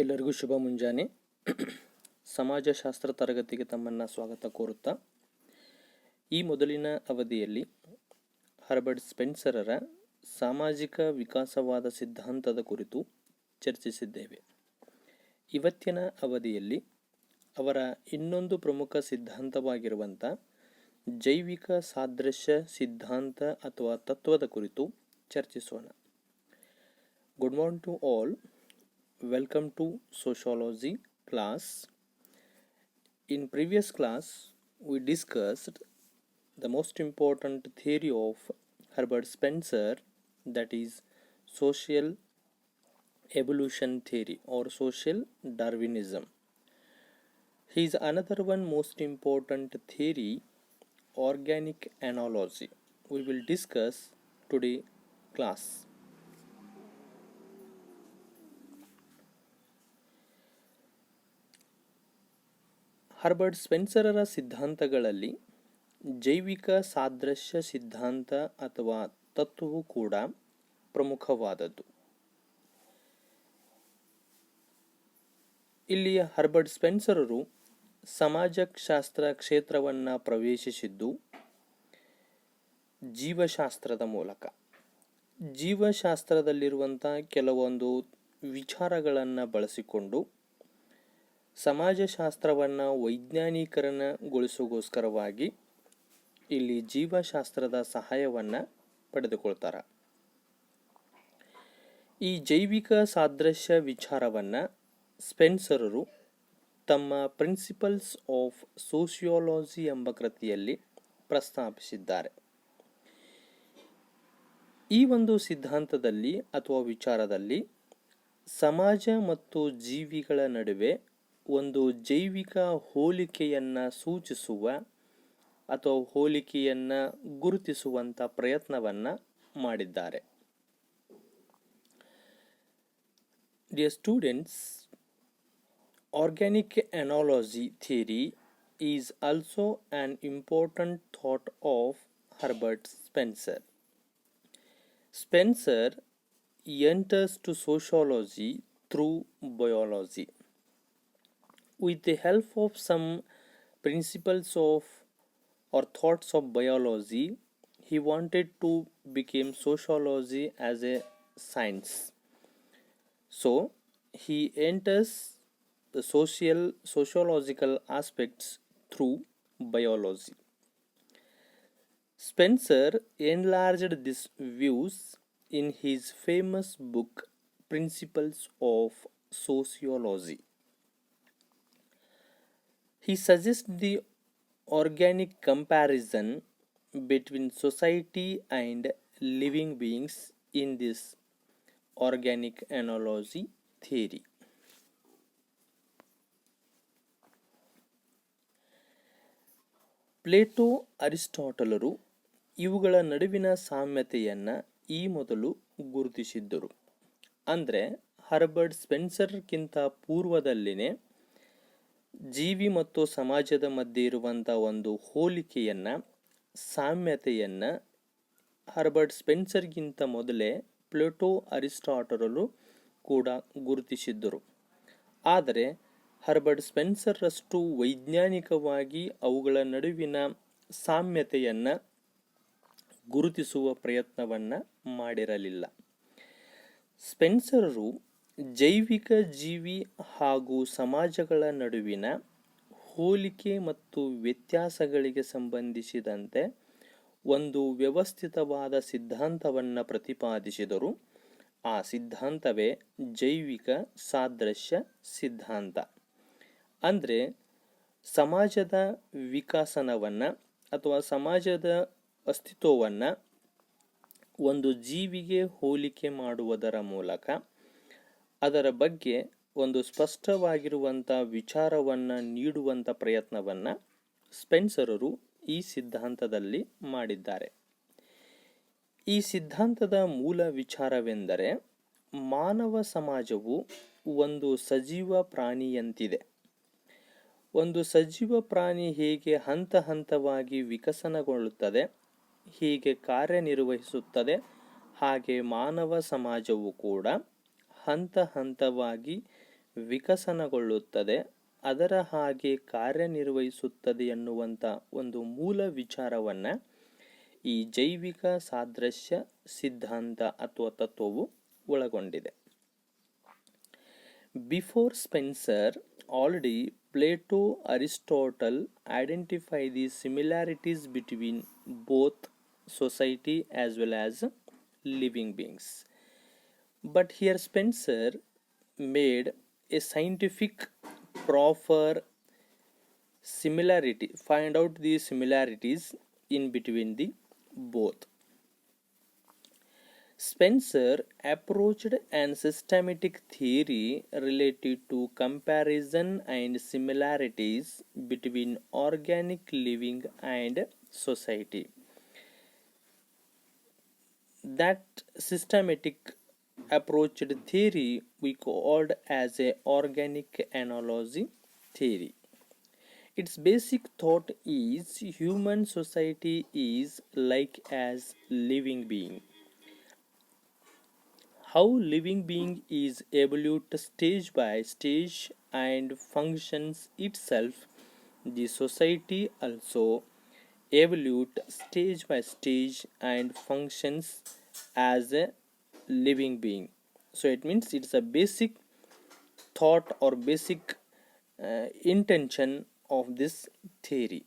ಎಲ್ಲರಿಗೂ ಶುಭ ಮುಂಜಾನೆ. ಸಮಾಜಶಾಸ್ತ್ರ ತರಗತಿಗೆ ತಮ್ಮನ್ನು ಸ್ವಾಗತ ಕೋರುತ್ತಾ ಈ ಮೊದಲಿನ ಅವಧಿಯಲ್ಲಿ ಹರ್ಬರ್ಟ್ ಸ್ಪೆನ್ಸರರ ಸಾಮಾಜಿಕ ವಿಕಾಸವಾದ ಸಿದ್ಧಾಂತದ ಕುರಿತು ಚರ್ಚಿಸಿದ್ದೇವೆ. ಇವತ್ತಿನ ಅವಧಿಯಲ್ಲಿ ಅವರ ಇನ್ನೊಂದು ಪ್ರಮುಖ ಸಿದ್ಧಾಂತವಾಗಿರುವಂಥ ಜೈವಿಕ ಸಾದೃಶ್ಯ ಸಿದ್ಧಾಂತ ಅಥವಾ ತತ್ವದ ಕುರಿತು ಚರ್ಚಿಸೋಣ. Good morning to all. Welcome to sociology class. In previous class we discussed the most important theory of Herbert Spencer, that is social evolution theory or social Darwinism. His another one most important theory, organic analogy, we will discuss today class. Herbert ಸ್ಪೆನ್ಸರರ ಸಿದ್ಧಾಂತಗಳಲ್ಲಿ ಜೈವಿಕ ಸಾದೃಶ್ಯ ಸಿದ್ಧಾಂತ ಅಥವಾ ತತ್ವವು ಕೂಡ ಪ್ರಮುಖವಾದದ್ದು. ಇಲ್ಲಿ ಹರ್ಬರ್ಟ್ ಸ್ಪೆನ್ಸರರು ಸಮಾಜಶಾಸ್ತ್ರ ಕ್ಷೇತ್ರವನ್ನು ಪ್ರವೇಶಿಸಿದ್ದು ಜೀವಶಾಸ್ತ್ರದ ಮೂಲಕ. ಜೀವಶಾಸ್ತ್ರದಲ್ಲಿರುವಂಥ ಕೆಲವೊಂದು ವಿಚಾರಗಳನ್ನು ಬಳಸಿಕೊಂಡು ಸಮಾಜಶಾಸ್ತ್ರವನ್ನು ವೈಜ್ಞಾನೀಕರಣಗೊಳಿಸೋಗೋಸ್ಕರವಾಗಿ ಇಲ್ಲಿ ಜೀವಶಾಸ್ತ್ರದ ಸಹಾಯವನ್ನು ಪಡೆದುಕೊಳ್ತಾರೆ. ಈ ಜೈವಿಕ ಸಾದೃಶ್ಯ ವಿಚಾರವನ್ನು ಸ್ಪೆನ್ಸರರು ತಮ್ಮ ಪ್ರಿನ್ಸಿಪಲ್ಸ್ ಆಫ್ ಸೋಸಿಯಾಲಜಿ ಎಂಬ ಕೃತಿಯಲ್ಲಿ ಪ್ರಸ್ತಾಪಿಸಿದ್ದಾರೆ. ಈ ಒಂದು ಸಿದ್ಧಾಂತದಲ್ಲಿ ಅಥವಾ ವಿಚಾರದಲ್ಲಿ ಸಮಾಜ ಮತ್ತು ಜೀವಿಗಳ ನಡುವೆ ಒಂದು ಜೈವಿಕ ಹೋಲಿಕೆಯನ್ನು ಸೂಚಿಸುವ ಅಥವಾ ಹೋಲಿಕೆಯನ್ನು ಗುರುತಿಸುವಂಥ ಪ್ರಯತ್ನವನ್ನು ಮಾಡಿದ್ದಾರೆ. Dear students, organic analogy theory is also an important thought of Herbert Spencer. Spencer enters to sociology through biology. With the help of some principles of or thoughts of biology, he wanted to become sociology as a science. So he enters the sociological aspects through biology. Spencer enlarged these views in his famous book Principles of Sociology. He suggests the organic comparison between society and living beings in this organic analogy theory. Plato, ಅರಿಸ್ಟಾಟಲರು ಇವುಗಳ ನಡುವಿನ ಸಾಮ್ಯತೆಯನ್ನು ಈ ಮೊದಲು ಗುರುತಿಸಿದ್ದರು. ಅಂದರೆ Herbert ಸ್ಪೆನ್ಸರ್ಗಿಂತ ಪೂರ್ವದಲ್ಲಿನೇ ಜೀವಿ ಮತ್ತು ಸಮಾಜದ ಮಧ್ಯೆ ಇರುವಂಥ ಒಂದು ಹೋಲಿಕೆಯನ್ನು, ಸಾಮ್ಯತೆಯನ್ನು ಹರ್ಬರ್ಟ್ ಸ್ಪೆನ್ಸರ್ಗಿಂತ ಮೊದಲೇ ಪ್ಲೇಟೋ, ಅರಿಸ್ಟಾಟಲರು ಕೂಡ ಗುರುತಿಸಿದ್ದರು. ಆದರೆ ಹರ್ಬರ್ಟ್ ಸ್ಪೆನ್ಸರ್ರಷ್ಟು ವೈಜ್ಞಾನಿಕವಾಗಿ ಅವುಗಳ ನಡುವಿನ ಸಾಮ್ಯತೆಯನ್ನು ಗುರುತಿಸುವ ಪ್ರಯತ್ನವನ್ನು ಮಾಡಿರಲಿಲ್ಲ. ಸ್ಪೆನ್ಸರರು ಜೈವಿಕ ಜೀವಿ ಹಾಗೂ ಸಮಾಜಗಳ ನಡುವಿನ ಹೋಲಿಕೆ ಮತ್ತು ವ್ಯತ್ಯಾಸಗಳಿಗೆ ಸಂಬಂಧಿಸಿದಂತೆ ಒಂದು ವ್ಯವಸ್ಥಿತವಾದ ಸಿದ್ಧಾಂತವನ್ನು ಪ್ರತಿಪಾದಿಸಿದರು. ಆ ಸಿದ್ಧಾಂತವೇ ಜೈವಿಕ ಸಾದೃಶ್ಯ ಸಿದ್ಧಾಂತ. ಅಂದರೆ ಸಮಾಜದ ವಿಕಾಸನವನ್ನು ಅಥವಾ ಸಮಾಜದ ಅಸ್ತಿತ್ವವನ್ನು ಒಂದು ಜೀವಿಗೆ ಹೋಲಿಕೆ ಮಾಡುವುದರ ಮೂಲಕ ಅದರ ಬಗ್ಗೆ ಒಂದು ಸ್ಪಷ್ಟವಾಗಿರುವಂಥ ವಿಚಾರವನ್ನು ನೀಡುವಂಥ ಪ್ರಯತ್ನವನ್ನು ಸ್ಪೆನ್ಸರರು ಈ ಸಿದ್ಧಾಂತದಲ್ಲಿ ಮಾಡಿದ್ದಾರೆ. ಈ ಸಿದ್ಧಾಂತದ ಮೂಲ ವಿಚಾರವೆಂದರೆ ಮಾನವ ಸಮಾಜವು ಒಂದು ಸಜೀವ ಪ್ರಾಣಿಯಂತಿದೆ. ಒಂದು ಸಜೀವ ಪ್ರಾಣಿ ಹೇಗೆ ಹಂತ ಹಂತವಾಗಿ ವಿಕಸನಗೊಳ್ಳುತ್ತದೆ, ಹೀಗೆ ಕಾರ್ಯನಿರ್ವಹಿಸುತ್ತದೆ, ಹಾಗೆ ಮಾನವ ಸಮಾಜವು ಕೂಡ ಹಂತ ಹಂತವಾಗಿ ವಿಕಸನಗೊಳ್ಳುತ್ತದೆ, ಅದರ ಹಾಗೆ ಕಾರ್ಯನಿರ್ವಹಿಸುತ್ತದೆ ಎನ್ನುವಂಥ ಒಂದು ಮೂಲ ವಿಚಾರವನ್ನು ಈ ಜೈವಿಕ ಸಾದೃಶ್ಯ ಸಿದ್ಧಾಂತ ಅಥವಾ ತತ್ವವು ಒಳಗೊಂಡಿದೆ. Before Spencer, already Plato, Aristotle identify the similarities between both society as well as living beings. But here Spencer made a scientific proper similarity, find out the similarities in between the both. Spencer approached an systematic theory related to comparison and similarities between organic living and society. That systematic approached theory we called as a organic analogy theory. Its basic thought is human society is like as living being. How living being is evolved stage by stage and functions itself, the society also evolved stage by stage and functions as a living being. So it means it's a basic thought or basic intention of this theory.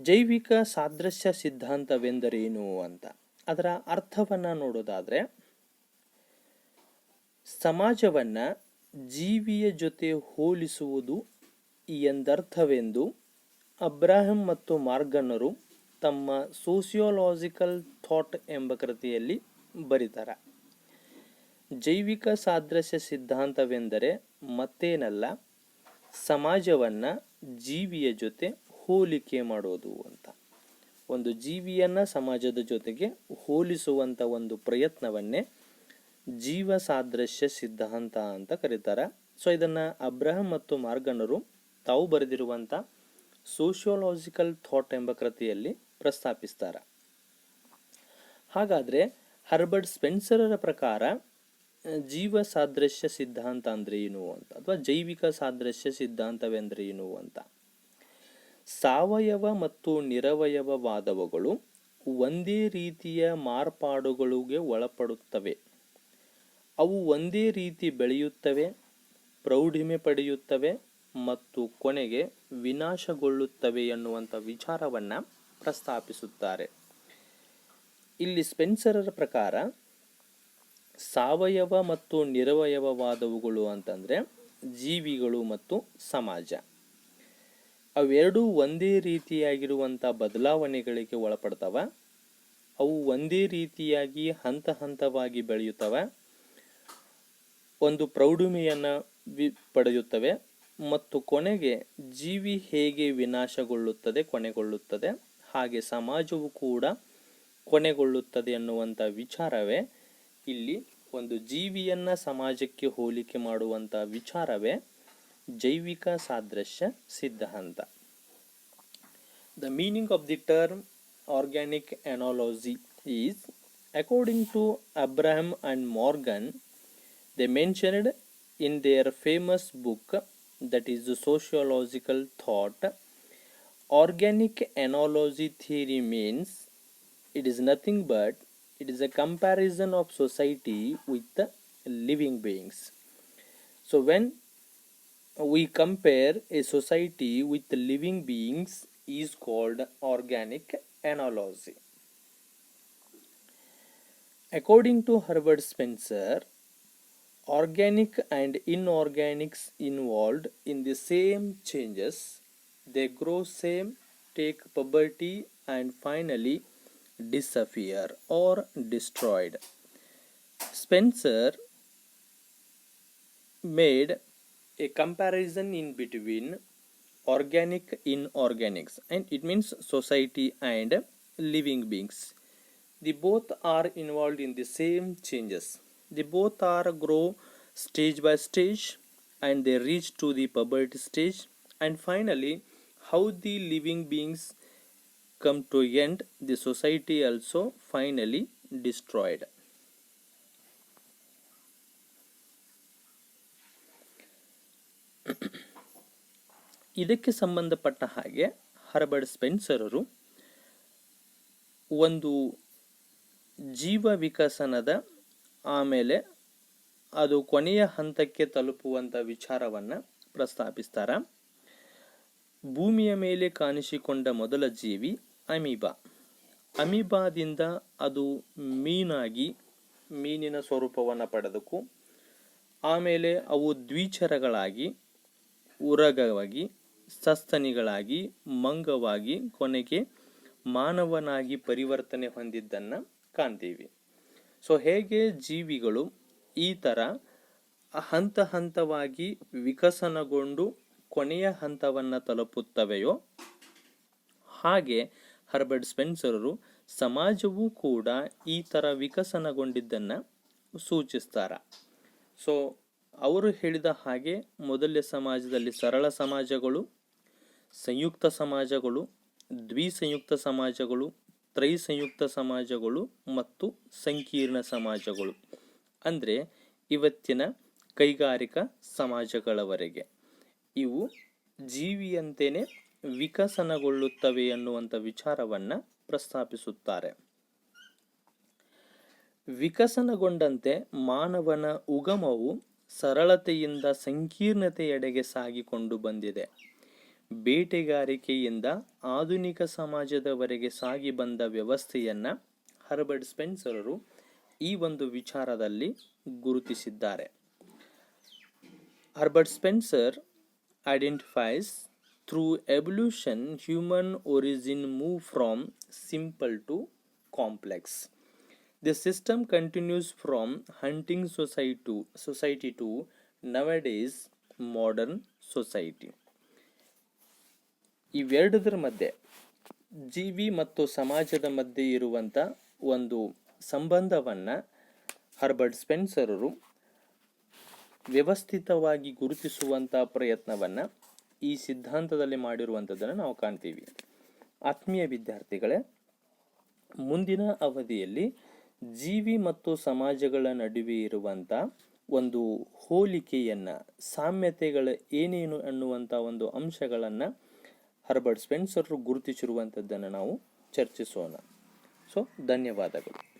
ಜೈವಿಕ ಸಾದೃಶ್ಯ ಸಿದ್ಧಾಂತವೆಂದರೇನು ಅಂತ ಅದರ ಅರ್ಥವನ್ನು ನೋಡೋದಾದರೆ, ಸಮಾಜವನ್ನು ಜೀವಿಯ ಜೊತೆ ಹೋಲಿಸುವುದು ಎಂದರ್ಥವೆಂದು ಅಬ್ರಾಹಂ ಮತ್ತು ಮಾರ್ಗನರು ತಮ್ಮ ಸೋಸಿಯೋಲಾಜಿಕಲ್ ಥಾಟ್ ಎಂಬ ಕೃತಿಯಲ್ಲಿ ಬರೀತಾರೆ. ಜೈವಿಕ ಸಾದೃಶ್ಯ ಸಿದ್ಧಾಂತವೆಂದರೆ ಮತ್ತೇನಲ್ಲ, ಸಮಾಜವನ್ನು ಜೀವಿಯ ಜೊತೆ ಹೋಲಿಕೆ ಮಾಡೋದು ಅಂತ. ಒಂದು ಜೀವಿಯನ್ನು ಸಮಾಜದ ಜೊತೆಗೆ ಹೋಲಿಸುವಂಥ ಒಂದು ಪ್ರಯತ್ನವನ್ನೇ ಜೀವ ಸಾದೃಶ್ಯ ಸಿದ್ಧಾಂತ ಅಂತ ಕರೀತಾರೆ. ಸೊ ಇದನ್ನು ಅಬ್ರಹಂ ಮತ್ತು ಮಾರ್ಗನರು ತಾವು ಬರೆದಿರುವಂಥ ಸೋಷಿಯೋಲಾಜಿಕಲ್ ಥಾಟ್ ಎಂಬ ಕೃತಿಯಲ್ಲಿ ಪ್ರಸ್ತಾಪಿಸ್ತಾರೆ. ಹಾಗಾದರೆ ಹರ್ಬರ್ಟ್ ಸ್ಪೆನ್ಸರರ ಪ್ರಕಾರ ಜೀವ ಸಾದೃಶ್ಯ ಸಿದ್ಧಾಂತ ಅಂದರೆ ಏನು ಅಂತ, ಅಥವಾ ಜೈವಿಕ ಸಾದೃಶ್ಯ ಸಿದ್ಧಾಂತವೆಂದರೆ ಏನು ಅಂತ. ಸಾವಯವ ಮತ್ತು ನಿರವಯವವಾದವುಗಳು ಒಂದೇ ರೀತಿಯ ಮಾರ್ಪಾಡುಗಳಿಗೆ ಒಳಪಡುತ್ತವೆ. ಅವು ಒಂದೇ ರೀತಿ ಬೆಳೆಯುತ್ತವೆ, ಪ್ರೌಢಿಮೆ ಪಡೆಯುತ್ತವೆ ಮತ್ತು ಕೊನೆಗೆ ವಿನಾಶಗೊಳ್ಳುತ್ತವೆ ಎನ್ನುವಂಥ ವಿಚಾರವನ್ನು ಪ್ರಸ್ತಾಪಿಸುತ್ತಾರೆ. ಇಲ್ಲಿ ಸ್ಪೆನ್ಸರರ ಪ್ರಕಾರ ಸಾವಯವ ಮತ್ತು ನಿರವಯವವಾದವುಗಳು ಅಂತಂದರೆ ಜೀವಿಗಳು ಮತ್ತು ಸಮಾಜ, ಅವೆರಡೂ ಒಂದೇ ರೀತಿಯಾಗಿರುವಂಥ ಬದಲಾವಣೆಗಳಿಗೆ ಒಳಪಡ್ತವೆ. ಅವು ಒಂದೇ ರೀತಿಯಾಗಿ ಹಂತ ಹಂತವಾಗಿ ಬೆಳೆಯುತ್ತವೆ, ಒಂದು ಪ್ರೌಢಿಮೆಯನ್ನು ಪಡೆಯುತ್ತವೆ ಮತ್ತು ಕೊನೆಗೆ ಜೀವಿ ಹೇಗೆ ವಿನಾಶಗೊಳ್ಳುತ್ತದೆ, ಕೊನೆಗೊಳ್ಳುತ್ತದೆ, ಹಾಗೆ ಸಮಾಜವು ಕೂಡ ಕೊನೆಗೊಳ್ಳುತ್ತದೆ ಎನ್ನುವಂಥ ವಿಚಾರವೇ ಇಲ್ಲಿ ಒಂದು ಜೀವಿಯನ್ನು ಸಮಾಜಕ್ಕೆ ಹೋಲಿಕೆ ಮಾಡುವಂಥ ವಿಚಾರವೇ ಜೈವಿಕ ಸಾದೃಶ್ಯ ಸಿದ್ಧಾಂತ. The meaning of the term organic analogy is, according to Abraham and Morgan, they mentioned in their famous book, that is the sociological thought, organic analogy theory means it is nothing but it is a comparison of society with the living beings. So when we compare a society with the living beings is called organic analogy. According to Herbert Spencer, organic and inorganics involved in the same changes, they grow same, take puberty and finally disappear or destroyed. Spencer made a comparison in between organic inorganics, and it means society and living beings. They both are involved in the same changes. They both are grow stage by stage and they reach to the puberty stage, and finally how the living beings come to end, the society also finally destroyed. ಇದಕ್ಕೆ ಸಂಬಂಧಪಟ್ಟ ಹಾಗೆ Herbert ಸ್ಪೆನ್ಸರರು ಒಂದು ಜೀವ ವಿಕಸನದ ಆಮೇಲೆ ಅದು ಕೊನೆಯ ಹಂತಕ್ಕೆ ತಲುಪುವಂಥ ವಿಚಾರವನ್ನು ಪ್ರಸ್ತಾಪಿಸ್ತಾರೆ. ಭೂಮಿಯ ಮೇಲೆ ಕಾಣಿಸಿಕೊಂಡ ಮೊದಲ ಜೀವಿ ಅಮೀಬಾ. ಅಮೀಬಾದಿಂದ ಅದು ಮೀನಾಗಿ ಮೀನಿನ ಸ್ವರೂಪವನ್ನು ಪಡೆದಕ್ಕೂ ಆಮೇಲೆ ಅವು ದ್ವಿಚರಗಳಾಗಿ, ಉರಗವಾಗಿ, ಸಸ್ತನಿಗಳಾಗಿ, ಮಂಗವಾಗಿ, ಕೊನೆಗೆ ಮಾನವನಾಗಿ ಪರಿವರ್ತನೆ ಹೊಂದಿದ್ದನ್ನು ಕಾಣ್ತೀವಿ. ಸೊ ಹೇಗೆ ಜೀವಿಗಳು ಈ ಥರ ಹಂತ ಹಂತವಾಗಿ ವಿಕಸನಗೊಂಡು ಕೊನೆಯ ಹಂತವನ್ನು ತಲುಪುತ್ತವೆಯೋ ಹಾಗೆ ಹರ್ಬರ್ಟ್ ಸ್ಪೆನ್ಸರರು ಸಮಾಜವೂ ಕೂಡ ಈ ಥರ ವಿಕಸನಗೊಂಡಿದ್ದನ್ನು ಸೂಚಿಸ್ತಾರೆ. ಸೊ ಅವರು ಹೇಳಿದ ಹಾಗೆ ಮೊದಲನೇ ಸಮಾಜದಲ್ಲಿ ಸರಳ ಸಮಾಜಗಳು, ಸಂಯುಕ್ತ ಸಮಾಜಗಳು, ದ್ವಿಸಂಯುಕ್ತ ಸಮಾಜಗಳು, ತ್ರೈಸಂಯುಕ್ತ ಸಮಾಜಗಳು ಮತ್ತು ಸಂಕೀರ್ಣ ಸಮಾಜಗಳು, ಅಂದರೆ ಇವತ್ತಿನ ಕೈಗಾರಿಕಾ ಸಮಾಜಗಳವರೆಗೆ ಇವು ಜೀವಿಯಂತೆಯೇ ವಿಕಸನಗೊಳ್ಳುತ್ತವೆ ಅನ್ನುವಂಥ ವಿಚಾರವನ್ನು ಪ್ರಸ್ತಾಪಿಸುತ್ತಾರೆ. ವಿಕಸನಗೊಂಡಂತೆ ಮಾನವನ ಉಗಮವು ಸರಳತೆಯಿಂದ ಸಂಕೀರ್ಣತೆಯೆಡೆಗೆ ಸಾಗಿಕೊಂಡು ಬಂದಿದೆ. ಬೇಟೆಗಾರಿಕೆಯಿಂದ ಆಧುನಿಕ ಸಮಾಜದವರೆಗೆ ಸಾಗಿ ಬಂದ ವ್ಯವಸ್ಥೆಯನ್ನು ಹರ್ಬರ್ಟ್ ಸ್ಪೆನ್ಸರರು ಈ ಒಂದು ವಿಚಾರದಲ್ಲಿ ಗುರುತಿಸಿದ್ದಾರೆ. Herbert Spencer identifies through evolution human origin move from simple to complex. The system continues from hunting society to nowadays modern society. ಇವೆರಡರ ಮಧ್ಯೆ ಜೀವಿ ಮತ್ತು ಸಮಾಜದ ಮಧ್ಯೆ ಇರುವಂಥ ಒಂದು ಸಂಬಂಧವನ್ನು ಹರ್ಬರ್ಟ್ ಸ್ಪೆನ್ಸರರು ವ್ಯವಸ್ಥಿತವಾಗಿ ಗುರುತಿಸುವಂಥ ಪ್ರಯತ್ನವನ್ನು ಈ ಸಿದ್ಧಾಂತದಲ್ಲಿ ಮಾಡಿರುವಂಥದ್ದನ್ನು ನಾವು ಕಾಣ್ತೀವಿ. ಆತ್ಮೀಯ ವಿದ್ಯಾರ್ಥಿಗಳೇ, ಮುಂದಿನ ಅವಧಿಯಲ್ಲಿ ಜೀವಿ ಮತ್ತು ಸಮಾಜಗಳ ನಡುವೆ ಇರುವಂಥ ಒಂದು ಹೋಲಿಕೆಯನ್ನು, ಸಾಮ್ಯತೆಗಳ ಏನೇನು ಅನ್ನುವಂಥ ಒಂದು ಅಂಶಗಳನ್ನು ಹರ್ಬರ್ಟ್ ಸ್ಪೆನ್ಸರ್ ಗುರುತಿಸಿರುವಂಥದ್ದನ್ನು ನಾವು ಚರ್ಚಿಸೋಣ. ಸೊ ಧನ್ಯವಾದಗಳು.